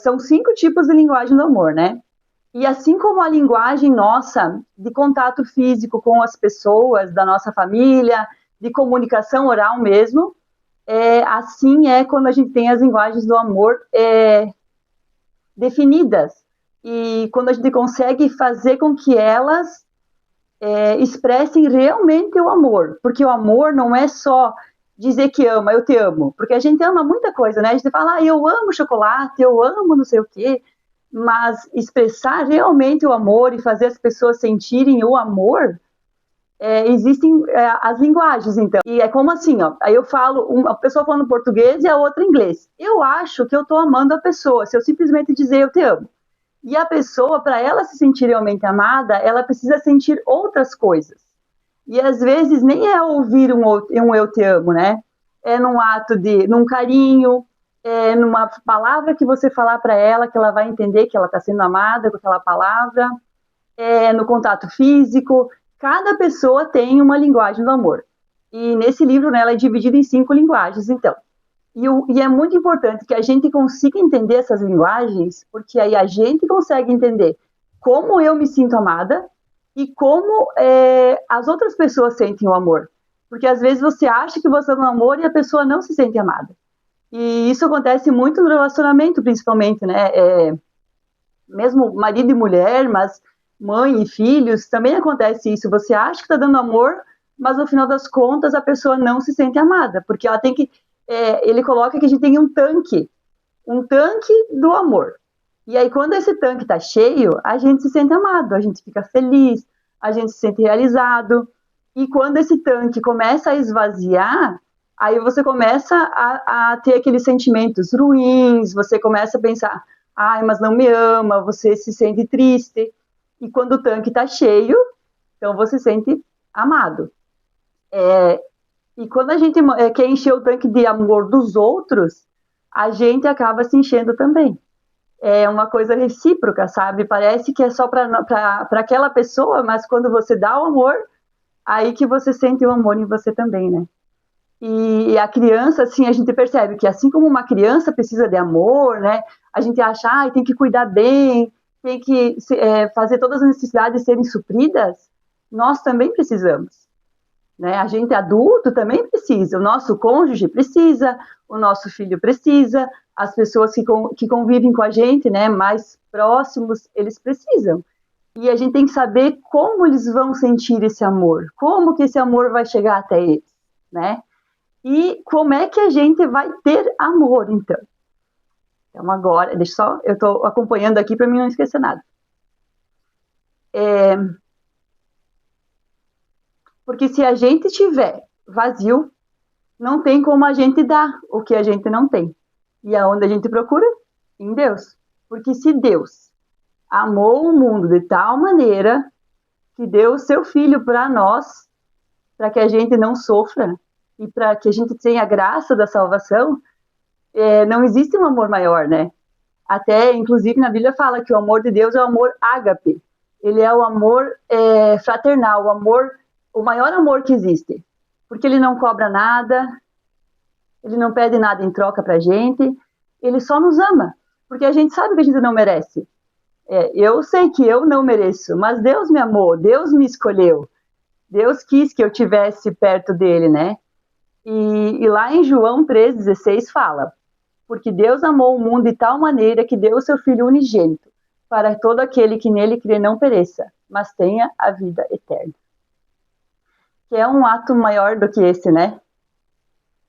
São 5 tipos de linguagem do amor, né? E assim como a linguagem nossa de contato físico com as pessoas da nossa família, de comunicação oral mesmo, assim é quando a gente tem as linguagens do amor definidas. E quando a gente consegue fazer com que elas expressem realmente o amor. Porque o amor não é só dizer que ama, eu te amo. Porque a gente ama muita coisa, né? A gente fala, eu amo chocolate, eu amo não sei o quê. Mas expressar realmente o amor e fazer as pessoas sentirem o amor, existem as linguagens, então. E é como assim, ó, aí eu falo, uma pessoa falando português e a outra inglês. Eu acho que eu estou amando a pessoa, se eu simplesmente dizer eu te amo. E a pessoa, para ela se sentir realmente amada, ela precisa sentir outras coisas. E às vezes nem é ouvir um eu te amo, né? É num ato num carinho, numa palavra que você falar para ela, que ela vai entender que ela está sendo amada com aquela palavra, no contato físico. Cada pessoa tem uma linguagem do amor. E nesse livro, né, ela é dividida em 5 linguagens, então. E é muito importante que a gente consiga entender essas linguagens, porque aí a gente consegue entender como eu me sinto amada e como as outras pessoas sentem o amor. Porque às vezes você acha que você é um amor e a pessoa não se sente amada. E isso acontece muito no relacionamento, principalmente, né? Mesmo marido e mulher, mas mãe e filhos, também acontece isso. Você acha que está dando amor, mas no final das contas a pessoa não se sente amada, porque ela tem que. Ele coloca que a gente tem um tanque do amor. E aí, quando esse tanque está cheio, a gente se sente amado, a gente fica feliz, a gente se sente realizado. E quando esse tanque começa a esvaziar, aí você começa a ter aqueles sentimentos ruins, você começa a pensar, ai, mas não me ama, você se sente triste. E quando o tanque está cheio, então você se sente amado. E quando a gente quer encher o tanque de amor dos outros, a gente acaba se enchendo também. É uma coisa recíproca, sabe? Parece que é só para aquela pessoa, mas quando você dá o amor, aí que você sente o amor em você também, né? E a criança, assim, a gente percebe que assim como uma criança precisa de amor, né? A gente acha, tem que cuidar bem, tem que fazer todas as necessidades serem supridas, nós também precisamos. Né? A gente adulto também precisa, o nosso cônjuge precisa, o nosso filho precisa, as pessoas que convivem com a gente, né, mais próximos, eles precisam. E a gente tem que saber como eles vão sentir esse amor, como que esse amor vai chegar até eles, né? E como é que a gente vai ter amor, então? Então agora, deixa só, eu estou acompanhando aqui para mim não esquecer nada. Porque se a gente tiver vazio, não tem como a gente dar o que a gente não tem. E aonde a gente procura? Em Deus. Porque se Deus amou o mundo de tal maneira que deu o seu filho para nós, para que a gente não sofra e para que a gente tenha a graça da salvação, não existe um amor maior, né? Até, inclusive, na Bíblia fala que o amor de Deus é o amor ágape. Ele é o amor fraternal, o maior amor que existe. Porque ele não cobra nada, ele não pede nada em troca pra gente, ele só nos ama. Porque a gente sabe que a gente não merece. Eu sei que eu não mereço, mas Deus me amou, Deus me escolheu. Deus quis que eu tivesse perto dele, né? E lá em João 3,16 fala: porque Deus amou o mundo de tal maneira que deu o seu Filho unigênito, para todo aquele que nele crê não pereça, mas tenha a vida eterna. Que é um ato maior do que esse, né?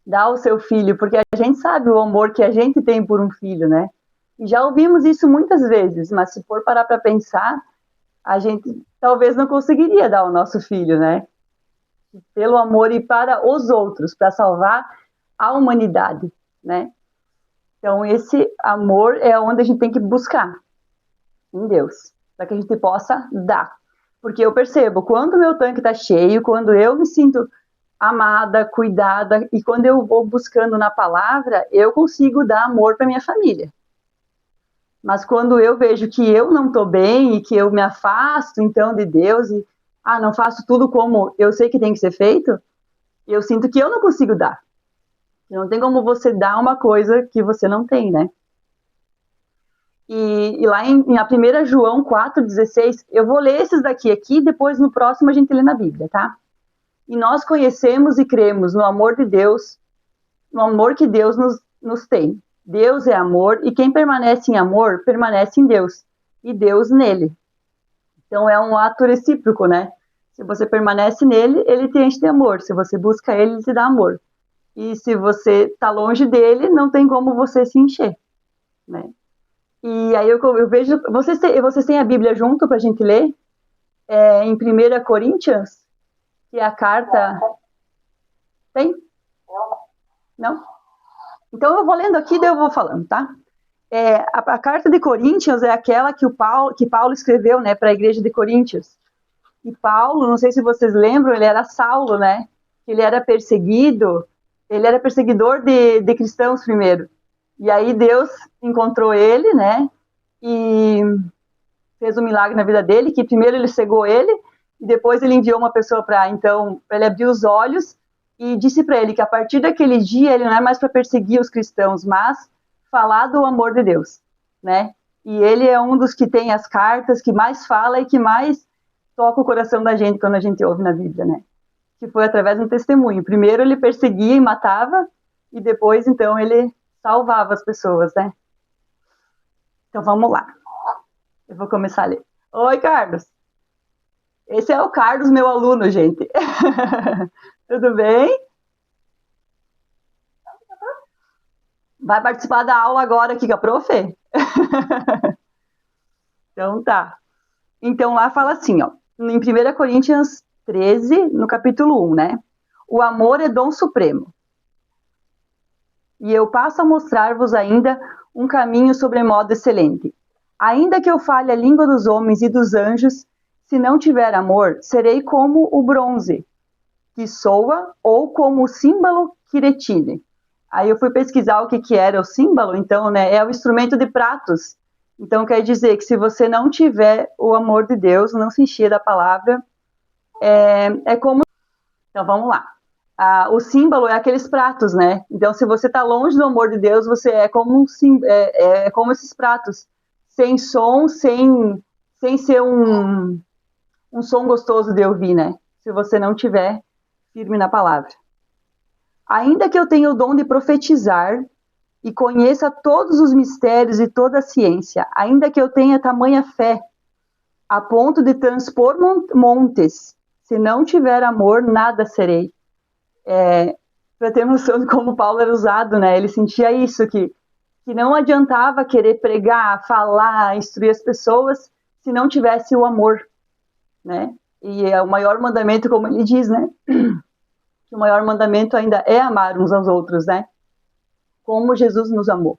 Dar o seu filho, porque a gente sabe o amor que a gente tem por um filho, né? E já ouvimos isso muitas vezes, mas se for parar para pensar, a gente talvez não conseguiria dar o nosso filho, né? Pelo amor e para os outros, para salvar a humanidade, né? Então, esse amor é onde a gente tem que buscar, em Deus, para que a gente possa dar. Porque eu percebo, quando o meu tanque está cheio, quando eu me sinto amada, cuidada, e quando eu vou buscando na palavra, eu consigo dar amor para minha família. Mas quando eu vejo que eu não estou bem e que eu me afasto, então, de Deus, e não faço tudo como eu sei que tem que ser feito, eu sinto que eu não consigo dar. Não tem como você dar uma coisa que você não tem, né? E lá na 1 João 4,16, eu vou ler esses daqui aqui, depois no próximo a gente lê na Bíblia, tá? E nós conhecemos e cremos no amor de Deus, no amor que Deus nos tem. Deus é amor, e quem permanece em amor, permanece em Deus, e Deus nele. Então é um ato recíproco, né? Se você permanece nele, ele te enche de amor. Se você busca ele, ele te dá amor. E se você está longe dele, não tem como você se encher, né? E aí eu vejo... Vocês têm a Bíblia junto para a gente ler? Em 1 Coríntios, que é a carta... Tem? Não? Então eu vou lendo aqui, daí eu vou falando, tá? A carta de Coríntios é aquela que Paulo escreveu, né, para a igreja de Coríntios. E Paulo, não sei se vocês lembram, ele era Saulo, né? Ele era perseguido, ele era perseguidor de cristãos primeiro. E aí Deus encontrou ele, né? E fez um milagre na vida dele, que primeiro ele cegou ele, e depois ele enviou uma pessoa para ele abrir os olhos e disse para ele que a partir daquele dia ele não é mais para perseguir os cristãos, mas falar do amor de Deus, né? E ele é um dos que tem as cartas, que mais fala e que mais toca o coração da gente quando a gente ouve na Bíblia, né? Que foi através de um testemunho. Primeiro ele perseguia e matava, e depois, então, ele salvava as pessoas, né? Então, vamos lá. Eu vou começar a ler. Oi, Carlos. Esse é o Carlos, meu aluno, gente. Tudo bem? Vai participar da aula agora aqui com a prof? Então, tá. Então, lá fala assim, ó. Em 1 Coríntios 13, no capítulo 1, né? O amor é dom supremo. E eu passo a mostrar-vos ainda um caminho sobremodo excelente. Ainda que eu fale a língua dos homens e dos anjos, se não tiver amor, serei como o bronze, que soa, ou como o símbolo que retine. Aí eu fui pesquisar o que era o símbolo, então, né, é o instrumento de pratos. Então, quer dizer que se você não tiver o amor de Deus, não se encher da palavra, é como... Então, vamos lá. O símbolo é aqueles pratos, né? Então, se você está longe do amor de Deus, você é como, como esses pratos, sem som, sem ser um som gostoso de ouvir, né? Se você não tiver firme na palavra. Ainda que eu tenha o dom de profetizar e conheça todos os mistérios e toda a ciência, ainda que eu tenha tamanha fé, a ponto de transpor montes, se não tiver amor, nada serei. Para ter noção de como Paulo era usado, né? Ele sentia isso, que não adiantava querer pregar, falar, instruir as pessoas, se não tivesse o amor, né? E é o maior mandamento, como ele diz, né? Que o maior mandamento ainda é amar uns aos outros, né? Como Jesus nos amou.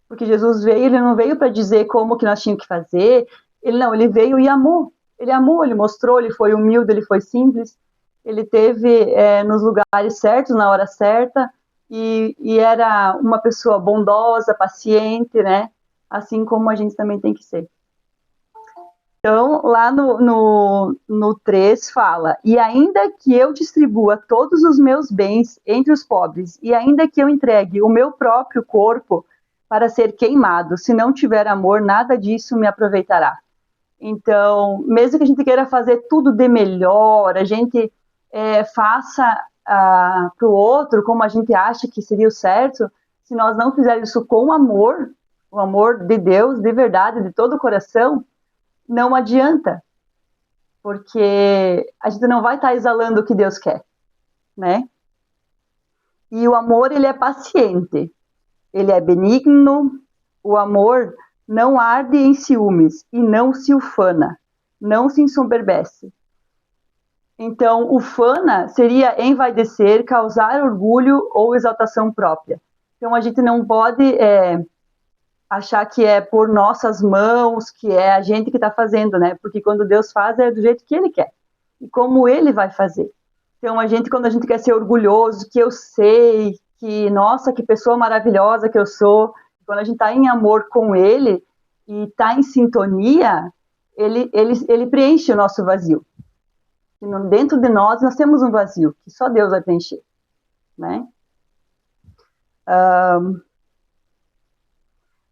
Porque Jesus veio, ele não veio para dizer como que nós tínhamos que fazer, ele veio e amou. Ele amou, ele mostrou, ele foi humilde, ele foi simples, ele teve nos lugares certos, na hora certa, e era uma pessoa bondosa, paciente, né? Assim como a gente também tem que ser. Então, lá no 3 fala, e ainda que eu distribua todos os meus bens entre os pobres, e ainda que eu entregue o meu próprio corpo para ser queimado, se não tiver amor, nada disso me aproveitará. Então, mesmo que a gente queira fazer tudo de melhor, a gente faça para o outro como a gente acha que seria o certo, se nós não fizermos isso com amor, o amor de Deus, de verdade, de todo o coração, não adianta, porque a gente não vai estar exalando o que Deus quer, né? E o amor, ele é paciente, ele é benigno, o amor não arde em ciúmes e não se ufana, não se ensoberbece. Então, ufana seria envaidecer, causar orgulho ou exaltação própria. Então, a gente não pode achar que é por nossas mãos, que é a gente que está fazendo, né? Porque quando Deus faz, é do jeito que Ele quer. E como Ele vai fazer. Então, quando a gente quer ser orgulhoso, que eu sei, que, nossa, que pessoa maravilhosa que eu sou, quando a gente está em amor com Ele e está em sintonia, ele preenche o nosso vazio. E dentro de nós temos um vazio, que só Deus vai preencher, né?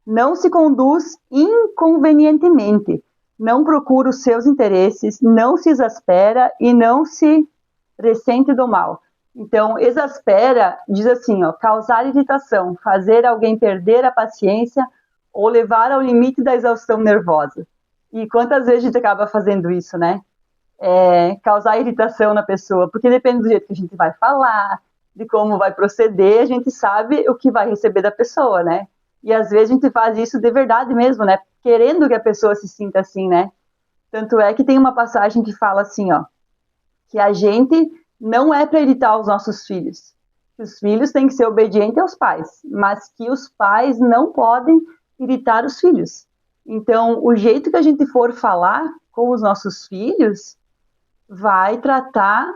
não se conduz inconvenientemente, não procura os seus interesses, não se exaspera e não se ressente do mal. Então, exaspera, diz assim, ó, causar irritação, fazer alguém perder a paciência ou levar ao limite da exaustão nervosa. E quantas vezes a gente acaba fazendo isso, né? Causar irritação na pessoa, porque depende do jeito que a gente vai falar, de como vai proceder, a gente sabe o que vai receber da pessoa, né? E às vezes a gente faz isso de verdade mesmo, né? Querendo que a pessoa se sinta assim, né? Tanto é que tem uma passagem que fala assim, ó, que a gente não é para irritar os nossos filhos. Que os filhos têm que ser obedientes aos pais, mas que os pais não podem irritar os filhos. Então, o jeito que a gente for falar com os nossos filhos vai tratar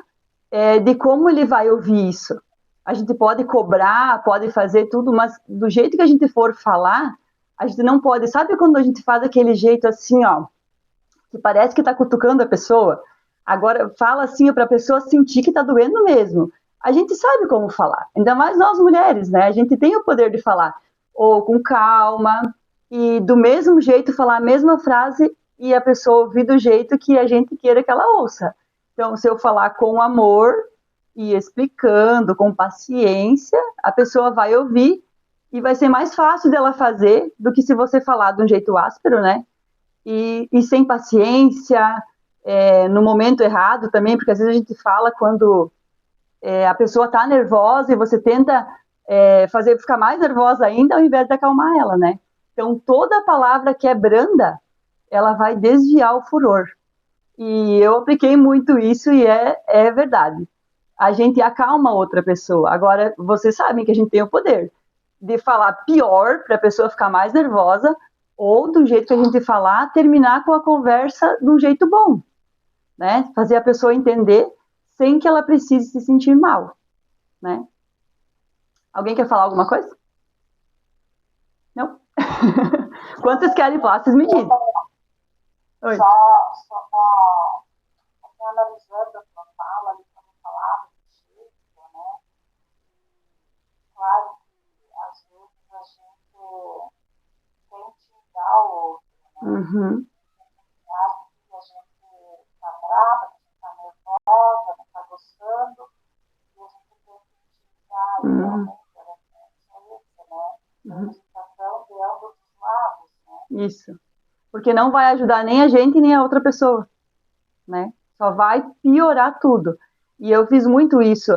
de como ele vai ouvir isso. A gente pode cobrar, pode fazer tudo, mas do jeito que a gente for falar, a gente não pode. Sabe quando a gente faz aquele jeito assim, ó, que parece que está cutucando a pessoa? Agora fala assim para a pessoa sentir que está doendo mesmo. A gente sabe como falar, ainda mais nós mulheres, né? A gente tem o poder de falar, ou com calma, e do mesmo jeito falar a mesma frase e a pessoa ouvir do jeito que a gente queira que ela ouça. Então, se eu falar com amor e explicando, com paciência, a pessoa vai ouvir e vai ser mais fácil dela fazer do que se você falar de um jeito áspero, né? E sem paciência, no momento errado também, porque às vezes a gente fala quando a pessoa está nervosa e você tenta fazer ficar mais nervosa ainda ao invés de acalmar ela, né? Então, toda palavra que é branda, ela vai desviar o furor. E eu apliquei muito isso e é verdade. A gente acalma outra pessoa. Agora, vocês sabem que a gente tem o poder de falar pior para a pessoa ficar mais nervosa ou do jeito que a gente falar, terminar com a conversa de um jeito bom, né? Fazer a pessoa entender sem que ela precise se sentir mal, né? Alguém quer falar alguma coisa? Não? Quantos querem falar? Vocês me dizem. Oi. Só analisando a sua fala, ali como palavra, né? Claro que às vezes a gente tem que dar o outro, né? Uhum. Acho que a gente está brava, que está nervosa, não está gostando, e a gente tem que dar realmente a representação de ambos os lados, né? Isso. Porque não vai ajudar nem a gente nem a outra pessoa, né? Só vai piorar tudo. E eu fiz muito isso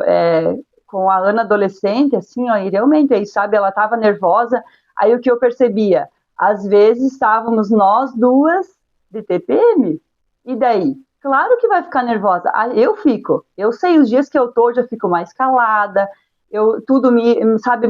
com a Ana adolescente, assim, ó, e realmente, aí, sabe, ela estava nervosa, aí o que eu percebia? Às vezes estávamos nós duas de TPM, e daí? Claro que vai ficar nervosa. Eu fico. Eu sei, os dias que eu tô, eu já fico mais calada, tudo me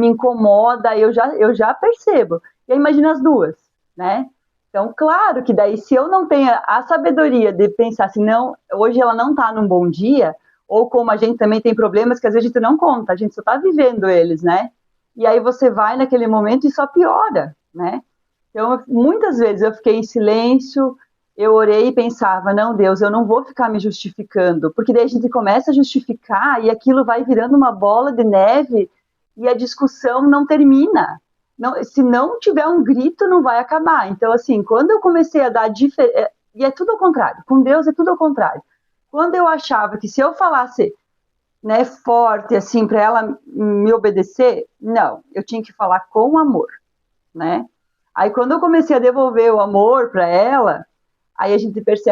incomoda, eu já percebo. E aí, imagina as duas, né? Então, claro que daí, se eu não tenho a sabedoria de pensar assim, não, hoje ela não está num bom dia, ou como a gente também tem problemas que às vezes a gente não conta, a gente só está vivendo eles, né? E aí você vai naquele momento e só piora, né? Então, muitas vezes eu fiquei em silêncio, eu orei e pensava, não, Deus, eu não vou ficar me justificando, porque daí a gente começa a justificar e aquilo vai virando uma bola de neve e a discussão não termina. Não, se não tiver um grito, não vai acabar. Então, assim, quando eu comecei a dar diferença, e é tudo ao contrário, com Deus é tudo ao contrário. Quando eu achava que se eu falasse, né, forte, assim, para ela me obedecer, não, eu tinha que falar com amor, né? Aí, quando eu comecei a devolver o amor para ela, aí a gente percebe